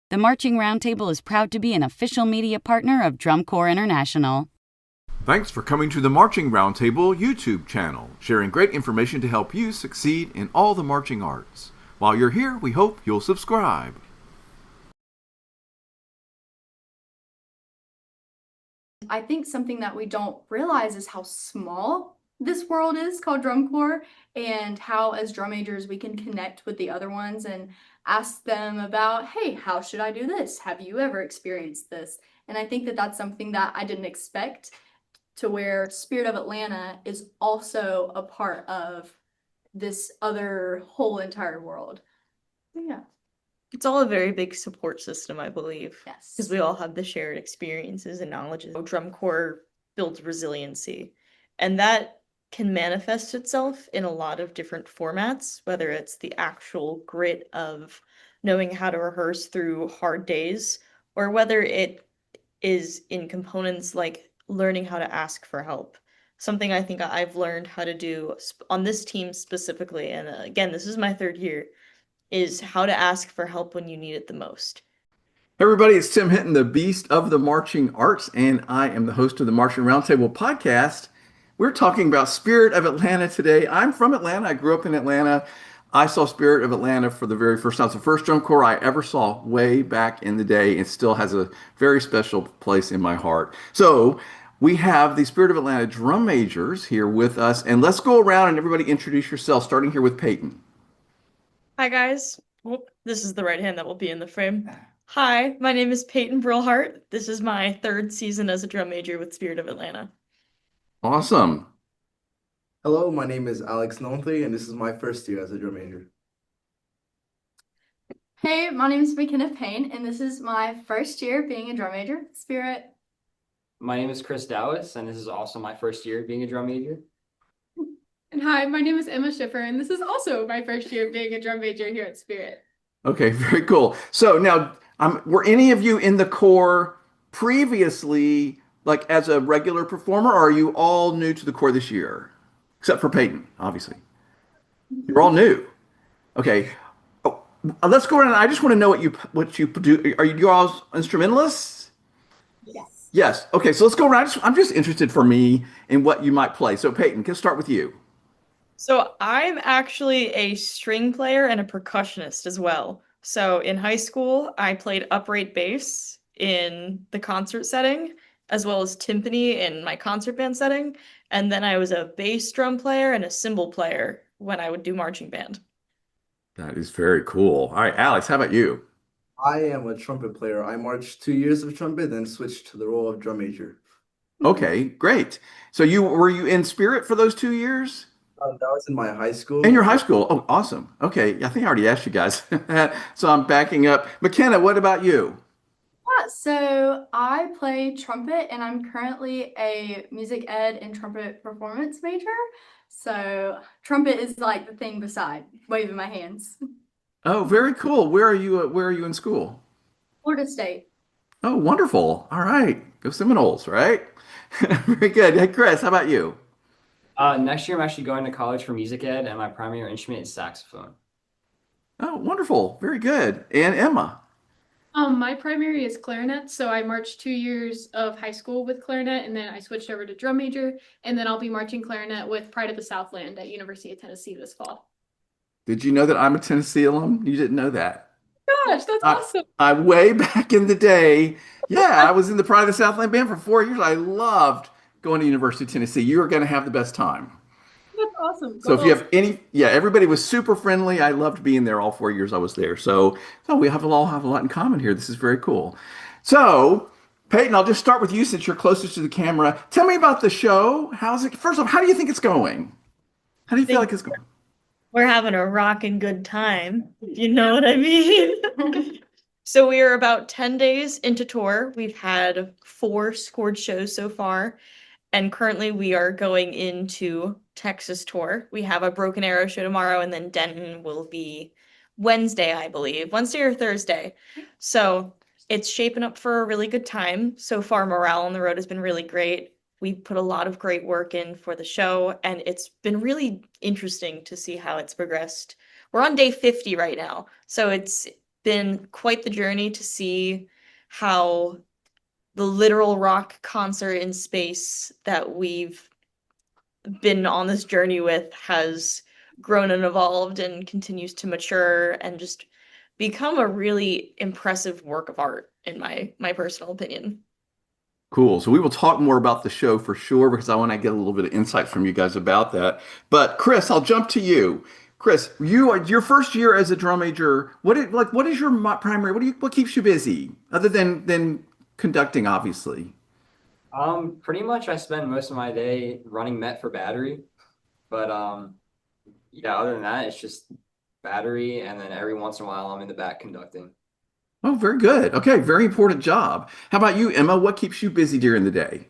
The Marching Roundtable is proud to be an official media partner of Drum Corps International. Thanks for coming to the Marching Roundtable YouTube channel, sharing great information to help you succeed in all the marching arts. While you're here, we hope you'll subscribe. I think something that we don't realize is how small this world is called drum corps, and how as drum majors we can connect with the other ones and ask them about, hey, how should I do this? Have you ever experienced this? And I think that that's something that I didn't expect, to where Spirit of Atlanta is also a part of this other whole entire world. So, yeah. It's all a very big support system, I believe. Yes. Because we all have the shared experiences and knowledge. Drum corps builds resiliency. And that can manifest itself in a lot of different formats, whether it's the actual grit of knowing how to rehearse through hard days, or whether it is in components like learning how to ask for help. Something I think I've learned how to do on this team specifically, and again, this is my third year, is how to ask for help when you need it the most. Hey everybody, it's Tim Hinton, the Beast of the Marching Arts, and I am the host of the Marching Roundtable podcast. We're talking about Spirit of Atlanta today. I'm from Atlanta. I grew up in Atlanta. I saw Spirit of Atlanta for the very first time. It's the first drum corps I ever saw way back in the day. It still has a very special place in my heart. So we have the Spirit of Atlanta drum majors here with us, and let's go around and everybody introduce yourself, starting here with Peyton. Hi guys. Oh, this is the right hand that will be in the frame. Hi, my name is Peyton Brillhart. This is my third season as a drum major with Spirit of Atlanta. Awesome. Hello, my name is Alex Nonthe, and this is my first year as a drum major. Hey, my name is Makenna Payne, and this is my first year being a drum major at Spirit. My name is Dowis, and this is also my first year being a drum major. And hi, my name is Emma Shiffer, and this is also my first year being a drum major here at Spirit. Okay, very cool. So now, were any of you in the corps previously, like as a regular performer, or are you all new to the corps this year? Except for Peyton, obviously. You're all new. Okay. Oh, let's go around. I just want to know what you do. Are you all instrumentalists? Yes. Yes. Okay, so let's go around. I'm just interested for me in what you might play. So Peyton, let's start with you. So I'm actually a string player and a percussionist as well. So in high school, I played upright bass in the concert setting, as well as timpani in my concert band setting. And then I was a bass drum player and a cymbal player when I would do marching band. That is very cool. All right, Alex, how about you? I am a trumpet player. I marched 2 years of trumpet, then switched to the role of drum major. Okay, great. So were you in Spirit for those 2 years? That was in my high school. In your high school? Oh, awesome. Okay, I think I already asked you guys. So I'm backing up. Makenna, what about you? Yeah, so I play trumpet, and I'm currently a music ed and trumpet performance major. So trumpet is like the thing beside waving my hands. Oh, very cool. Where are you in school? Florida State. Oh, wonderful. All right. Go Seminoles, right? Very good. Hey, Chris, how about you? Next year, I'm actually going to college for music ed, and my primary instrument is saxophone. Oh, wonderful. Very good. And Emma? My primary is clarinet, so I marched 2 years of high school with clarinet, and then I switched over to drum major, and then I'll be marching clarinet with Pride of the Southland at University of Tennessee this fall. Did you know that I'm a Tennessee alum? You didn't know that. Gosh, that's awesome. I way back in the day, yeah, I was in the Pride of the Southland band for 4 years. I loved going to University of Tennessee. You are going to have the best time. That's awesome. So if you have everybody was super friendly. I loved being there all 4 years I was there. So we all have a lot in common here. This is very cool. So Peyton, I'll just start with you since you're closest to the camera. Tell me about the show. How's it? First off, how do you think it's going? How do you feel like it's going? We're having a rockin' good time, if you know what I mean. So we are about 10 days into tour. We've had 4 scored shows so far, and currently we are going into Texas tour. We have a Broken Arrow show tomorrow, and then Denton will be Wednesday, I believe. Wednesday or Thursday. So it's shaping up for a really good time. So far, morale on the road has been really great. We put a lot of great work in for the show, and it's been really interesting to see how it's progressed. We're on day 50 right now, so it's been quite the journey to see how the literal rock concert in space that we've been on this journey with has grown and evolved and continues to mature and just become a really impressive work of art, in my personal opinion. Cool. So we will talk more about the show for sure because I want to get a little bit of insight from you guys about that. But Chris, I'll jump to you. Chris, you are your first year as a drum major. What is your primary? What keeps you busy other than conducting, obviously? Pretty much I spend most of my day running Met for battery, but yeah, other than that, it's just battery, and then every once in a while I'm in the back conducting. Oh, very good. Okay, very important job. How about you, Emma? What keeps you busy during the day?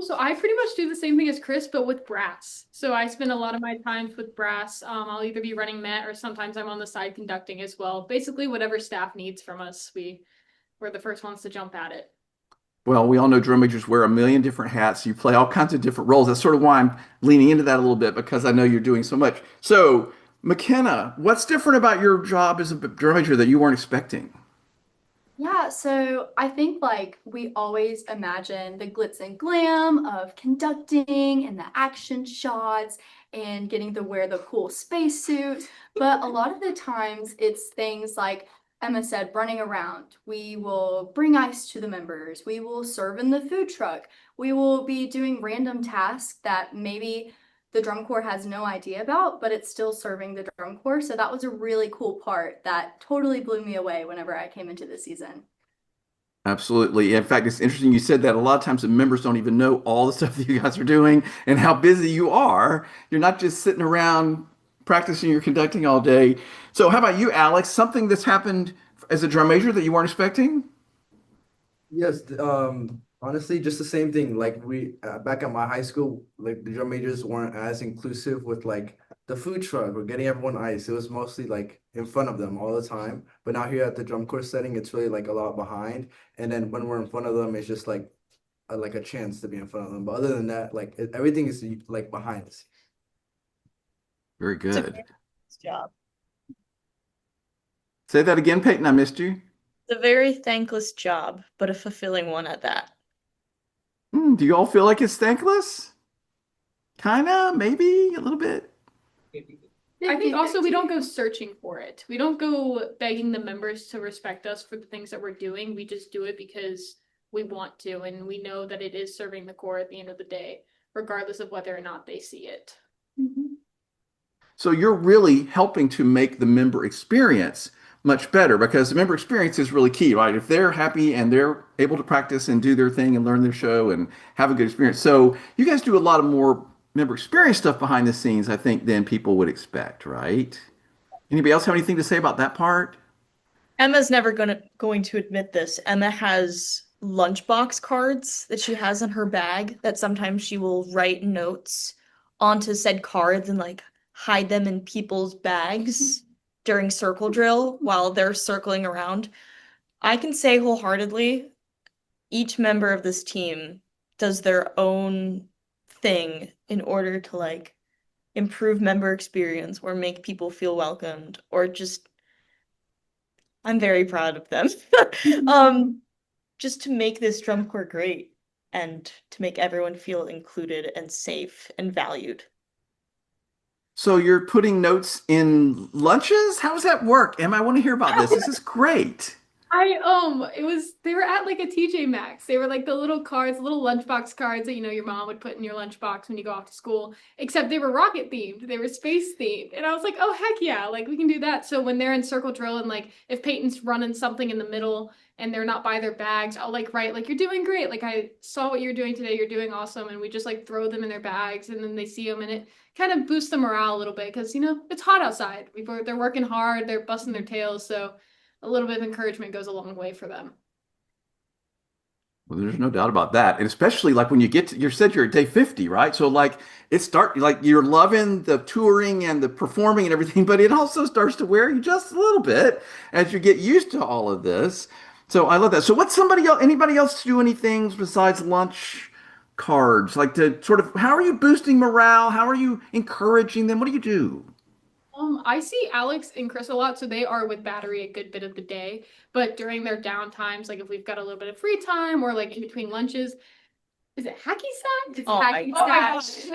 So I pretty much do the same thing as Chris, but with brass. So I spend a lot of my time with brass. I'll either be running Met or sometimes I'm on the side conducting as well. Basically, whatever staff needs from us, we're the first ones to jump at it. Well, we all know drum majors wear a million different hats. You play all kinds of different roles. That's sort of why I'm leaning into that a little bit because I know you're doing so much. So, Makenna, what's different about your job as a drum major that you weren't expecting? Yeah, so I think like we always imagine the glitz and glam of conducting and the action shots and getting to wear the cool spacesuit. But a lot of the times it's things like Emma said, running around. We will bring ice to the members. We will serve in the food truck. We will be doing random tasks that maybe the drum corps has no idea about, but it's still serving the drum corps. So that was a really cool part that totally blew me away whenever I came into the season. Absolutely. In fact, it's interesting you said that. A lot of times the members don't even know all the stuff that you guys are doing and how busy you are. You're not just sitting around practicing, you're conducting all day. So how about you, Alex? Something that's happened as a drum major that you weren't expecting? Yes, honestly, just the same thing. Like we back at my high school, like the drum majors weren't as inclusive with like the food truck or getting everyone ice. It was mostly like in front of them all the time. But now here at the drum course setting, it's really like a lot behind. And then when we're in front of them, it's just like a chance to be in front of them. But other than that, like everything is like behind us. Very It's a good. very nice job. Say that again, Peyton. I missed you. It's a very thankless job, but a fulfilling one at that. Do you all feel like it's thankless? Kinda, maybe a little bit. I think also we 50-50. don't go searching for it. We don't go begging the members to respect us for the things that we're doing. We just do it because we want to, and we know that it is serving the core at the end of the day, regardless of whether or not they see it. Mhm. So you're really helping to make the member experience much better because the member experience is really key, right? If they're happy and they're able to practice and do their thing and learn their show and have a good experience. So you guys do a lot of more member experience stuff behind the scenes, I think, than people would expect, right? Anybody else have anything to say about that part? Emma's never going to admit this. Emma has lunchbox cards that she has in her bag that sometimes she will write notes onto said cards and like hide them in people's bags during circle drill while they're circling around. I can say wholeheartedly, each member of this team does their own thing in order to like improve member experience or make people feel welcomed or just I'm very proud of them. Just to make this drum corps great and to make everyone feel included and safe and valued. So you're putting notes in lunches? How does that work? Em, I want to hear about this. This is great. They were at like a TJ Maxx. They were like the little cards, little lunchbox cards that your mom would put in your lunchbox when you go off to school. Except they were rocket themed. They were space themed. And I was like, oh heck yeah, like we can do that. So when they're in circle drill and like if Peyton's running something in the middle and they're not by their bags, I'll like write like you're doing great. Like I saw what you're doing today. You're doing awesome. And we just like throw them in their bags and then they see them and it kind of boosts the morale a little bit because it's hot outside. They're working hard. They're busting their tails. So a little bit of encouragement goes a long way for them. Well, there's no doubt about that. And especially like when you get to, you said you're at day 50, right? So like like you're loving the touring and the performing and everything, but it also starts to wear you just a little bit as you get used to all of this. So I love that. So what's anybody else to do anything besides lunch cards? Like to sort of, how are you boosting morale? How are you encouraging them? What do you do? I see Alex and Chris a lot, so they are with Battery a good bit of the day. But during their down times, like if we've got a little bit of free time or like in between lunches, is it hacky sack? Oh my Oh my gosh.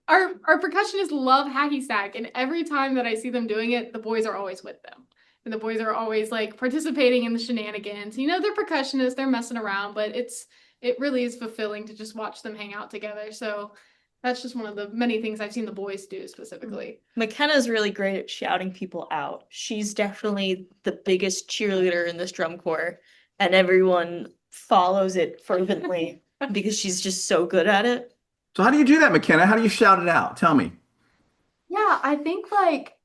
Our percussionists love hacky sack, and every time that I see them doing it, the boys are always with them. And the boys are always like participating in the shenanigans. You know, they're percussionists, they're messing around, but it really is fulfilling to just watch them hang out together. So that's just one of the many things I've seen the boys do specifically. Makenna's really great at shouting people out. She's definitely the biggest cheerleader in this drum corps, and everyone follows it fervently because she's just so good at it. So how do you do that, McKenna? How do you shout it out? Tell me. Yeah, I think like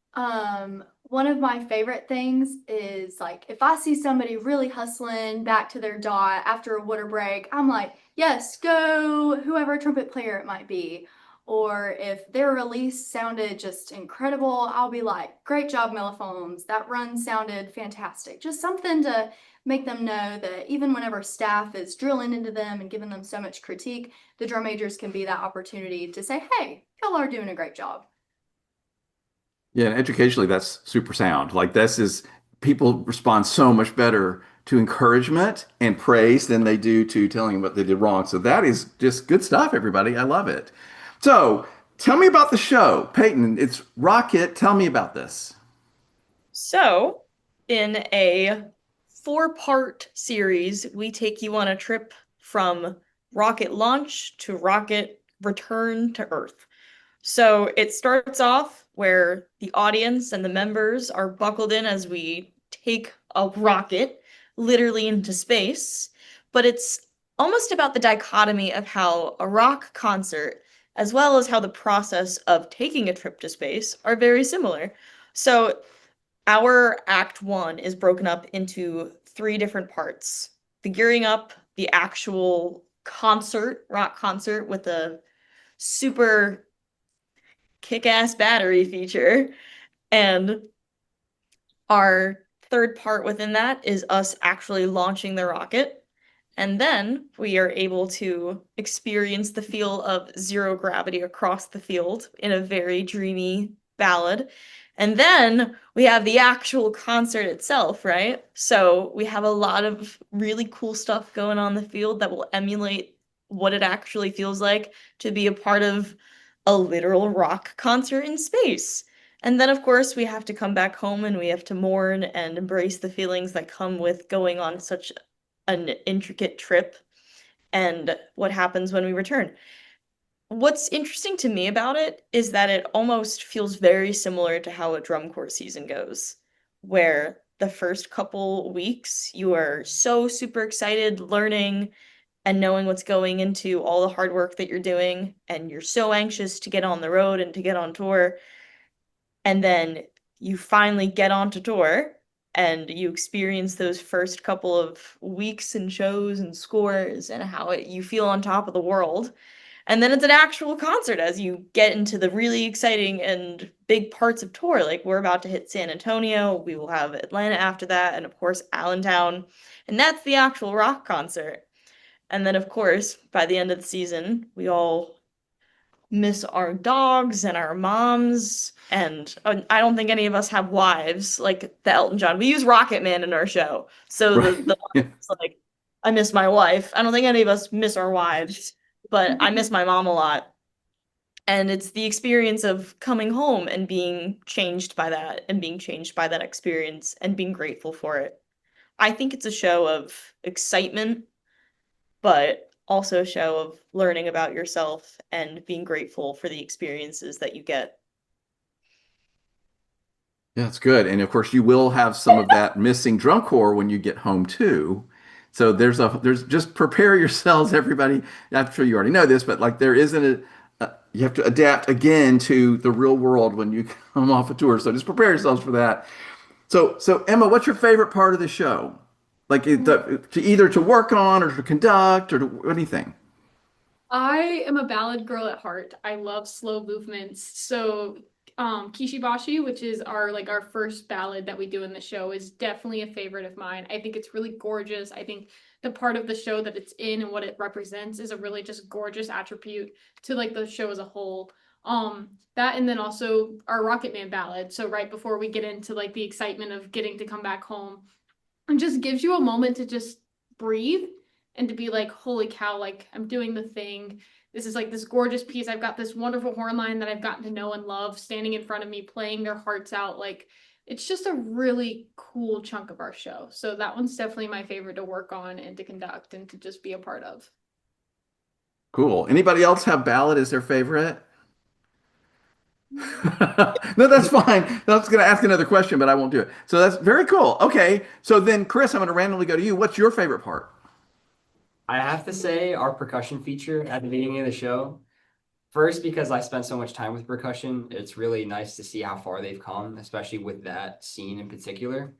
one of my favorite things is like if I see somebody really hustling back to their dot after a water break, I'm like, yes, go whoever trumpet player it might be. Or if their release sounded just incredible, I'll be like, great job, mellophones. That run sounded fantastic. Just something to make them know that even whenever staff is drilling into them and giving them so much critique, the drum majors can be that opportunity to say, hey, y'all are doing a great job. Yeah, and educationally, that's super sound. Like this is people respond so much better to encouragement and praise than they do to telling them what they did wrong. So that is just good stuff, everybody. I love it. So tell me about the show, Peyton. It's Rocket. Tell me about this. So, in a 4-part series, we take you on a trip from rocket launch to rocket return to Earth. So it starts off where the audience and the members are buckled in as we take a rocket literally into space, but it's almost about the dichotomy of how a rock concert, as well as how the process of taking a trip to space, are very similar. So our Act 1 is broken up into 3 different parts. The gearing up, the actual concert, rock concert with a super kick-ass battery feature, and our 3rd part within that is us actually launching the rocket. And then we are able to experience the feel of zero gravity across the field in a very dreamy ballad. And then we have the actual concert itself, right? So we have a lot of really cool stuff going on in the field that will emulate what it actually feels like to be a part of a literal rock concert in space. And then, of course, we have to come back home and we have to mourn and embrace the feelings that come with going on such an intricate trip and what happens when we return. What's interesting to me about it is that it almost feels very similar to how a drum corps season goes, where the first couple weeks you are so super excited learning and knowing what's going into all the hard work that you're doing, and you're so anxious to get on the road and to get on tour. And then you finally get onto tour and you experience those first couple of weeks and shows and scores and how you feel on top of the world. And then it's an actual concert as you get into the really exciting and big parts of tour. Like we're about to hit San Antonio, we will have Atlanta after that, and of course Allentown. And that's the actual rock concert. And then, of course, by the end of the season, we all miss our dogs and our moms. And I don't think any of us have wives like the Elton John. We use Rocket Man in our show. So the Yeah. like, I miss my wife. I don't think any of us miss our wives, but I miss my mom a lot. And it's the experience of coming home and being changed by that and being changed by that experience and being grateful for it. I think it's a show of excitement, but also a show of learning about yourself and being grateful for the experiences that you get. Yeah, that's good. And of course, you will have some of that missing drum corps when you get home too. So there's just prepare yourselves, everybody. I'm sure you already know this, but like there isn't you have to adapt again to the real world when you come off a tour. So just prepare yourselves for that. So Emma, what's your favorite part of the show? Like to either to work on or to conduct or to anything? I am a ballad girl at heart. I love slow movements. So Kishibashi, which is our first ballad that we do in the show, is definitely a favorite of mine. I think it's really gorgeous. I think the part of the show that it's in and what it represents is a really just gorgeous attribute to like the show as a whole. That and then also our Rocket Man ballad. So right before we get into like the excitement of getting to come back home, and just gives you a moment to just breathe and to be like, holy cow, like I'm doing the thing. This is like this gorgeous piece. I've got this wonderful horn line that I've gotten to know and love standing in front of me, playing their hearts out. Like it's just a really cool chunk of our show. So that one's definitely my favorite to work on and to conduct and to just be a part of. Cool. Anybody else have ballad as their favorite? No, that's fine. I was going to ask another question, but I won't do it. So that's very cool. Okay. So then, Chris, I'm going to randomly go to you. What's your favorite part? I have to say our percussion feature at the beginning of the show. First, because I spent so much time with percussion, it's really nice to see how far they've come, especially with that scene in particular.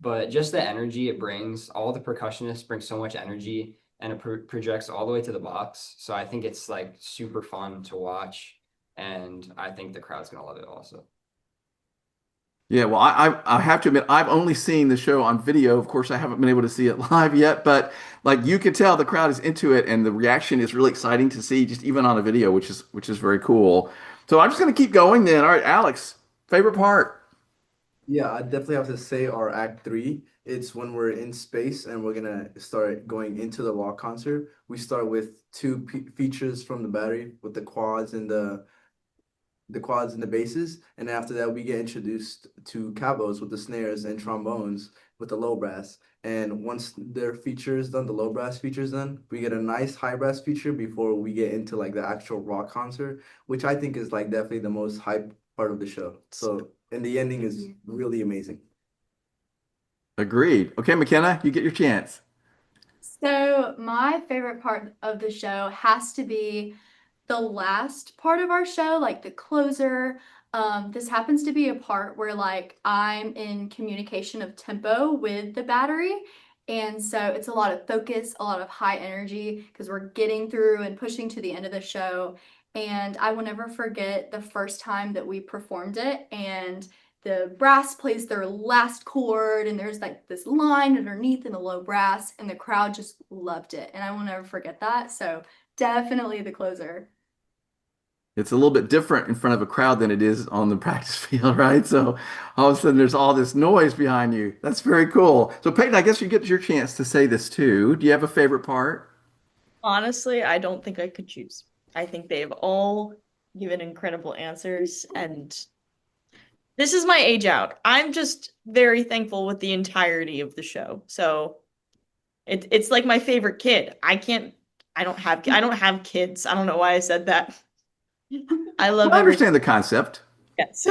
But just the energy it brings, all the percussionists bring so much energy and it projects all the way to the box. So I think it's like super fun to watch. And I think the crowd's going to love it also. Yeah, well, I have to admit, I've only seen the show on video. Of course, I haven't been able to see it live yet, but like you can tell the crowd is into it and the reaction is really exciting to see just even on a video, which is very cool. So I'm just going to keep going then. All right, Alex, favorite part? Yeah, I definitely have to say our act three. It's when we're in space and we're gonna start going into the rock concert. We start with two features from the battery with the quads and the basses, and after that we get introduced to cabos with the snares and trombones with the low brass. And once their feature is done, the low brass feature is done, we get a nice high brass feature before we get into like the actual rock concert, which I think is like definitely the most hype part of the show. So, and the ending is really amazing. Agreed. Okay, McKenna, you get your chance. So my favorite part of the show has to be the last part of our show, like the closer. This happens to be a part where like I'm in communication of tempo with the battery. And so it's a lot of focus, a lot of high energy because we're getting through and pushing to the end of the show. And I will never forget the first time that we performed it and the brass plays their last chord and there's like this line underneath in the low brass and the crowd just loved it. And I will never forget that. So definitely the closer. It's a little bit different in front of a crowd than it is on the practice field, right? So all of a sudden there's all this noise behind you. That's very cool. So Peyton, I guess you get your chance to say this too. Do you have a favorite part? Honestly, I don't think I could choose. I think they've all given incredible answers, and this is my age out. I'm just very thankful with the entirety of the show. So it's like my favorite kid. I don't have kids. I don't know why I said that. I love I every understand the concept. yes.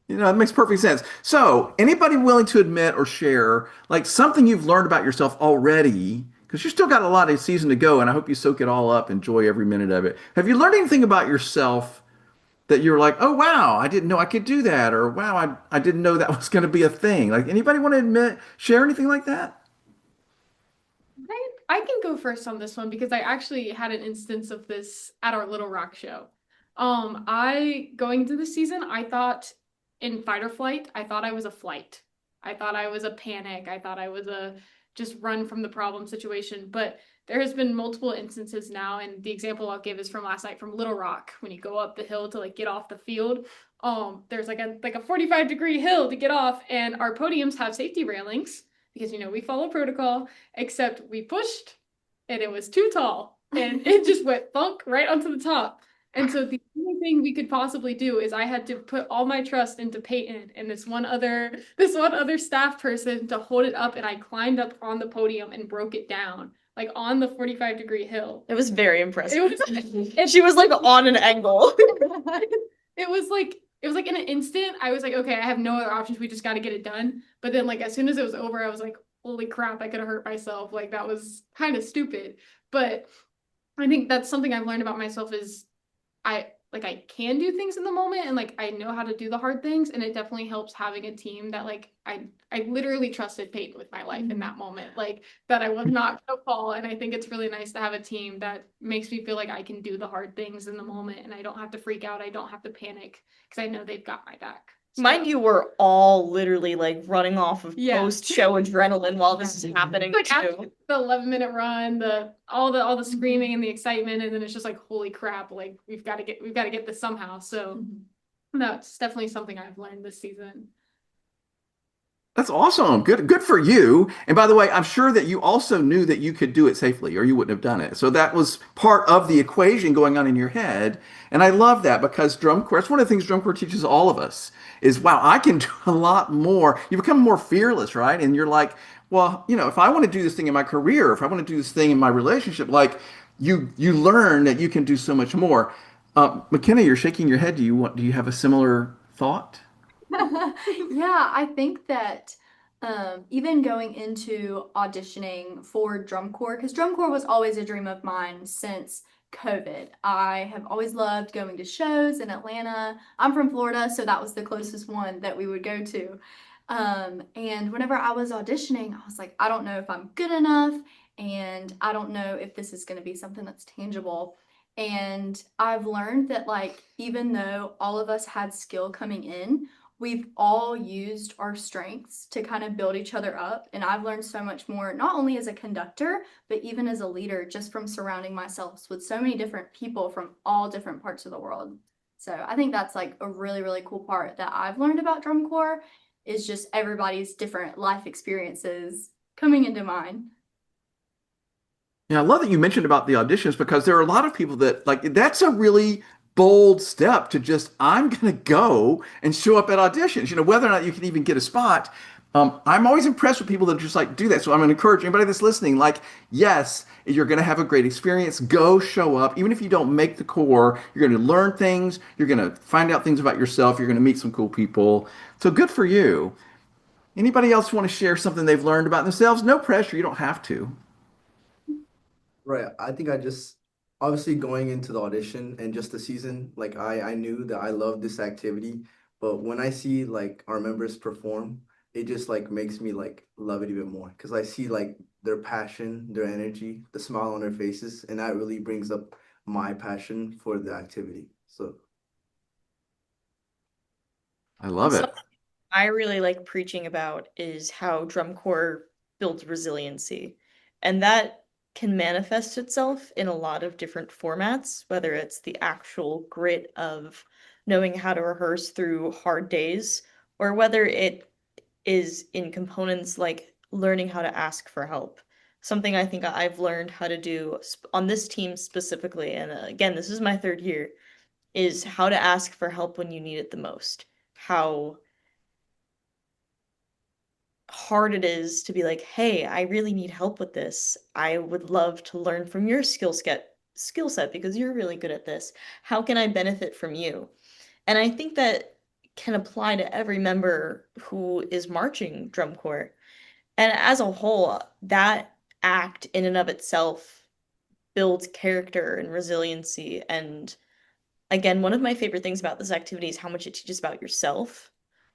You know, it makes perfect sense. So, anybody willing to admit or share like something you've learned about yourself already? Because you still got a lot of season to go, and I hope you soak it all up, enjoy every minute of it. Have you learned anything about yourself that you're like, oh wow, I didn't know I could do that, or wow, I didn't know that was going to be a thing? Like anybody want to admit, share anything like that? I can go first on this one because I actually had an instance of this at our Little Rock show. I going into the season, I thought in fight or flight, I thought I was a flight. I thought I was a panic. I thought I was a just run from the problem situation. But there has been multiple instances now, and the example I'll give is from last night from Little Rock. When you go up the hill to like get off the field, there's like a 45-degree hill to get off, and our podiums have safety railings because you know we follow protocol, except we pushed and it was too tall and it just went thunk right onto the top. And so the only thing we could possibly do is I had to put all my trust into Peyton and this one other staff person to hold it up, and I climbed up on the podium and broke it down like on the 45-degree hill. It was very impressive. And she was like on an angle. It was like in an instant, I was like, okay, I have no other options. We just got to get it done. But then like as soon as it was over, I was like, holy crap, I could have hurt myself. Like that was kind of stupid. But I think that's something I've learned about myself is I can do things in the moment and like I know how to do the hard things, and it definitely helps having a team that like I literally trusted Peyton with my life in that moment, like that I was not gonna fall. And I think it's really nice to have a team that makes me feel like I can do the hard things in the moment and I don't have to freak out, I don't have to panic because I know they've got my back. Mind you, we're all literally like running off of Yeah. post-show adrenaline while this is happening Like after too. the 11-minute run, all the screaming and the excitement, and then it's just like, holy crap, like we've got to get this somehow. So that's definitely something I've learned this season. That's awesome. Good for you. And by the way, I'm sure that you also knew that you could do it safely or you wouldn't have done it. So that was part of the equation going on in your head. And I love that because drum corps, that's one of the things drum corps teaches all of us is, wow, I can do a lot more. You become more fearless, right? And you're like, well, if I want to do this thing in my career, if I want to do this thing in my relationship, like you learn that you can do so much more. Makenna, you're shaking your head. Do you have a similar thought? Yeah, I think that even going into auditioning for drum corps, because drum corps was always a dream of mine since COVID. I have always loved going to shows in Atlanta. I'm from Florida, so that was the closest one that we would go to. And whenever I was auditioning, I was like, I don't know if I'm good enough, and I don't know if this is going to be something that's tangible. And I've learned that, like, even though all of us had skill coming in, we've all used our strengths to kind of build each other up. And I've learned so much more, not only as a conductor, but even as a leader, just from surrounding myself with so many different people from all different parts of the world. So I think that's like a really, really cool part that I've learned about drum corps is just everybody's different life experiences coming into mine. Yeah, I love that you mentioned about the auditions because there are a lot of people that like that's a really bold step to just I'm gonna go and show up at auditions. Whether or not you can even get a spot. I'm always impressed with people that just like do that. So I'm gonna encourage anybody that's listening, like, yes, you're gonna have a great experience. Go show up. Even if you don't make the core, you're gonna learn things, you're gonna find out things about yourself, you're gonna meet some cool people. So good for you. Anybody else want to share something they've learned about themselves? No pressure, you don't have to. Right. I think I just obviously going into the audition and just the season, like I knew that I love this activity, but when I see like our members perform, it just like makes me like love it even more because I see like their passion, their energy, the smile on their faces, and that really brings up my passion for the activity. So I love it. I really like preaching about is how drum corps builds resiliency. And that can manifest itself in a lot of different formats, whether it's the actual grit of knowing how to rehearse through hard days, or whether it is in components like learning how to ask for help. Something I think I've learned how to do on this team specifically, and again, this is my third year, is how to ask for help when you need it the most. How hard it is to be like, hey, I really need help with this. I would love to learn from your skill set because you're really good at this. How can I benefit from you? And I think that can apply to every member who is marching drum corps. And as a whole, that act in and of itself builds character and resiliency. And again, one of my favorite things about this activity is how much it teaches about yourself.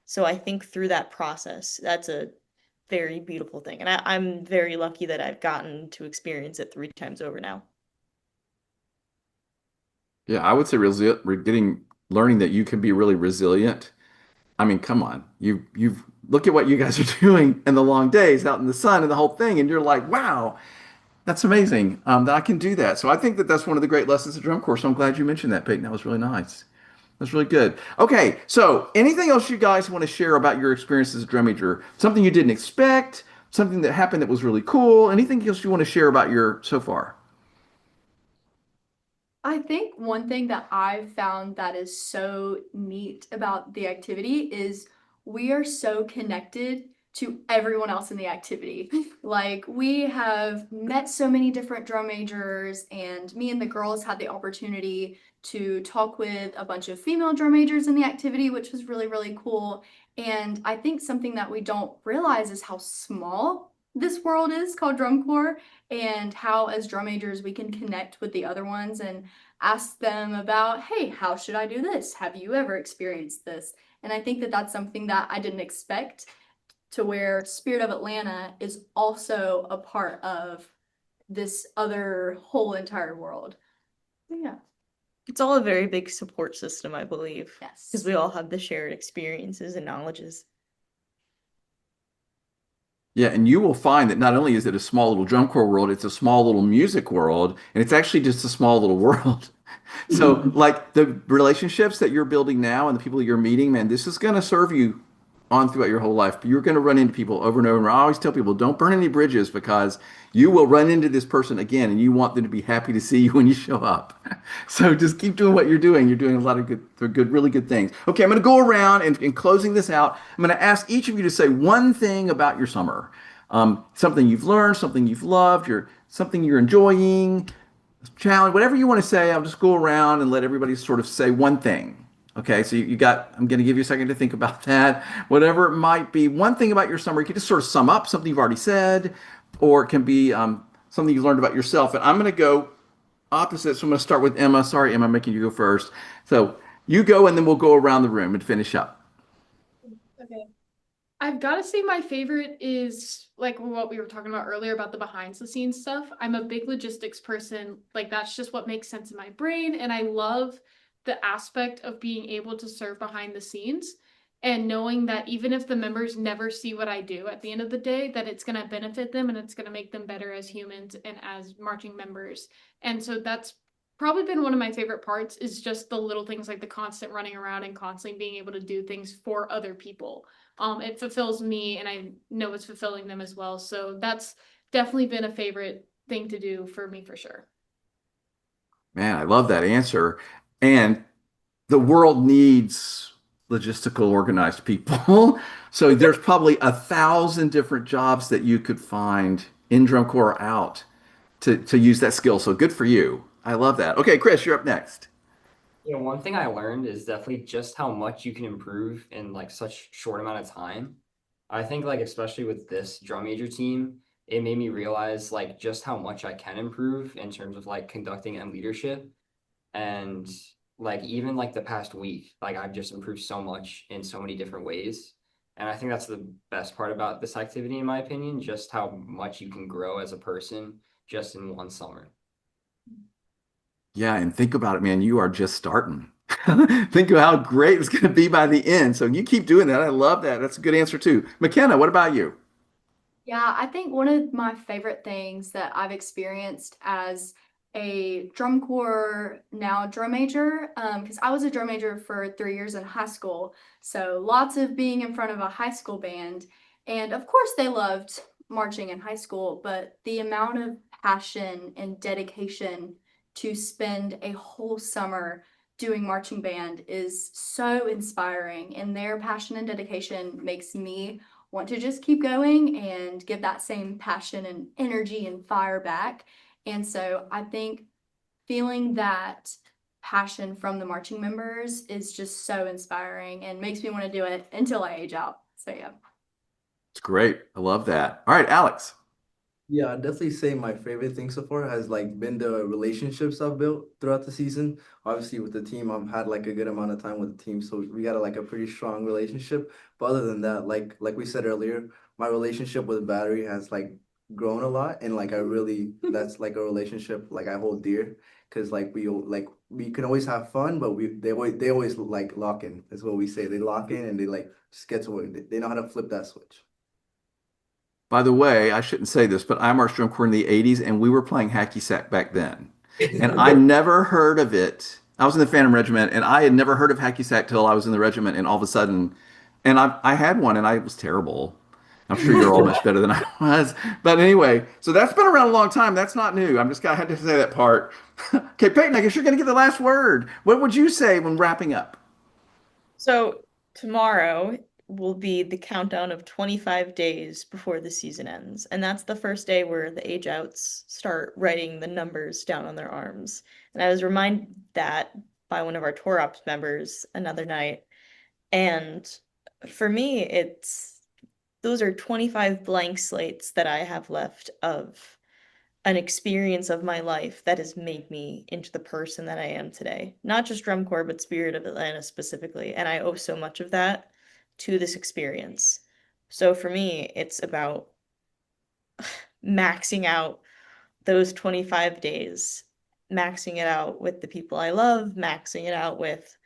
So I think through that process, that's a very beautiful thing. And I'm very lucky that I've gotten to experience it 3 times over now. Yeah, I would say learning that you can be really resilient. I mean, come on. You've look at what you guys are doing in the long days out in the sun and the whole thing, and you're like, wow, that's amazing. That I can do that. So I think that that's one of the great lessons of drum corps. So I'm glad you mentioned that, Peyton. That was really nice. That's really good. Okay, so anything else you guys want to share about your experience as a drum major? Something you didn't expect, something that happened that was really cool. Anything else you want to share about your so far? I think one thing that I've found that is so neat about the activity is we are so connected to everyone else in the activity. Like, we have met so many different drum majors, and me and the girls had the opportunity to talk with a bunch of female drum majors in the activity, which was really, really cool. And I think something that we don't realize is how small this world is called drum corps, and how as drum majors we can connect with the other ones and ask them about, hey, how should I do this? Have you ever experienced this? And I think that that's something that I didn't expect, to where Spirit of Atlanta is also a part of this other whole entire world. So, yeah. It's all a very big support system, I believe. Yes. Because we all have the shared experiences and knowledges. Yeah, and you will find that not only is it a small little drum corps world, it's a small little music world, and it's actually just a small little world. So, like the relationships that you're building now and the people that you're meeting, man, this is going to serve you on throughout your whole life. You're going to run into people over and over. And I always tell people, don't burn any bridges because you will run into this person again, and you want them to be happy to see you when you show up. So just keep doing what you're doing. You're doing a lot of really good things. Okay, I'm going to go around and in closing this out, I'm going to ask each of you to say one thing about your summer. Something you've learned, something you've loved, something you're enjoying, challenge, whatever you want to say. I'll just go around and let everybody sort of say one thing. Okay, so I'm going to give you a second to think about that. Whatever it might be, one thing about your summer, you can just sort of sum up something you've already said, or it can be something you've learned about yourself. And I'm going to go opposite. So I'm going to start with Emma. Sorry, Emma, I'm making you go first. So you go, and then we'll go around the room and finish up. Okay. I've got to say my favorite is like what we were talking about earlier about the behind the scenes stuff. I'm a big logistics person. Like that's just what makes sense in my brain. And I love the aspect of being able to serve behind the scenes and knowing that even if the members never see what I do at the end of the day, that it's going to benefit them and it's going to make them better as humans and as marching members. And so that's probably been one of my favorite parts is just the little things like the constant running around and constantly being able to do things for other people. It fulfills me and I know it's fulfilling them as well. So that's definitely been a favorite thing to do for me for sure. Man, I love that answer. And the world needs logistical organized people. So there's probably 1,000 different jobs that you could find in drum corps or out to use that skill. So good for you. I love that. Okay, Chris, you're up next. One thing I learned is definitely just how much you can improve in like such short amount of time. I think like especially with this drum major team, it made me realize like just how much I can improve in terms of like conducting and leadership. And like even like the past week, like I've just improved so much in so many different ways. And I think that's the best part about this activity, in my opinion, just how much you can grow as a person just in one summer. Yeah, and think about it, man. You are just starting. Think of how great it's going to be by the end. So you keep doing that. I love that. That's a good answer too. Makenna, what about you? Yeah, I think one of my favorite things that I've experienced as a drum corps now drum major, because I was a drum major for 3 years in high school, so lots of being in front of a high school band, and of course they loved marching in high school, but the amount of passion and dedication to spend a whole summer doing marching band is so inspiring, and their passion and dedication makes me want to just keep going and give that same passion and energy and fire back. And so I think feeling that passion from the marching members is just so inspiring and makes me want to do it until I age out. So yeah. It's great. I love that. All right, Alex. Yeah, I'd definitely say my favorite thing so far has like been the relationships I've built throughout the season. Obviously, with the team, I've had like a good amount of time with the team, so we got like a pretty strong relationship. But other than that, like we said earlier, my relationship with Battery has like grown a lot, and like I really that's like a relationship like I hold dear because we can always have fun, but they always like lock in. That's what we say. They lock in and they like just get to it. They know how to flip that switch. By the way, I shouldn't say this, but I marched drum corps in the 80s and we were playing hacky sack back then. And I never heard of it. I was in the Phantom Regiment and I had never heard of hacky sack till I was in the regiment and all of a sudden, and I had one and I was terrible. I'm sure you're all much better than I was. But anyway, so that's been around a long time. That's not new. I had to say that part. Okay, Peyton, I guess you're going to get the last word. What would you say when wrapping up? So tomorrow will be the countdown of 25 days before the season ends. And that's the first day where the age outs start writing the numbers down on their arms. And I was reminded that by one of our tour ops members another night. And for me, those are 25 blank slates that I have left of an experience of my life that has made me into the person that I am today. Not just drum corps, but Spirit of Atlanta specifically. And I owe so much of that to this experience. So for me, it's about maxing out those 25 days, maxing it out with the people I love, maxing it out with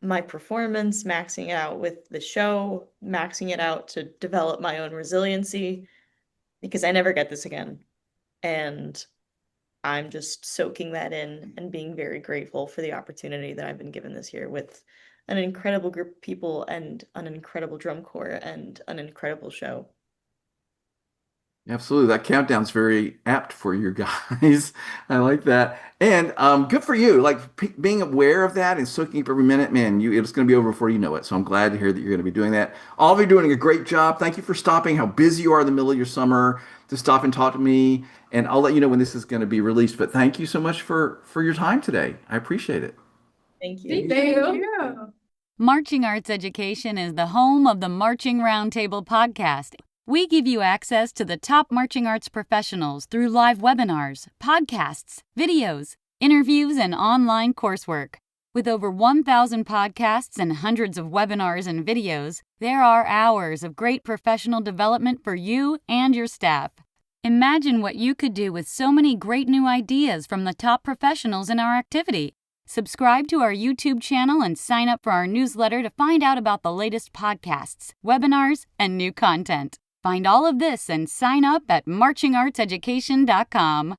my performance, maxing it out with the show, maxing it out to develop my own resiliency, because I never get this again. And I'm just soaking that in and being very grateful for the opportunity that I've been given this year with an incredible group of people and an incredible drum corps and an incredible show. Absolutely. That countdown's very apt for you guys. I like that. And good for you. Like being aware of that and soaking up every minute, man, it's going to be over before you know it. So I'm glad to hear that you're going to be doing that. All of you are doing a great job. Thank you for stopping, how busy you are in the middle of your summer to stop and talk to me. And I'll let you know when this is going to be released. But thank you so much for your time today. I appreciate it. Thank you. Thank you. Marching Arts Education is the home of the Marching Roundtable podcast. We give you access to the top marching arts professionals through live webinars, podcasts, videos, interviews, and online coursework. With over 1,000 podcasts and hundreds of webinars and videos, there are hours of great professional development for you and your staff. Imagine what you could do with so many great new ideas from the top professionals in our activity. Subscribe to our YouTube channel and sign up for our newsletter to find out about the latest podcasts, webinars, and new content. Find all of this and sign up at marchingartseducation.com.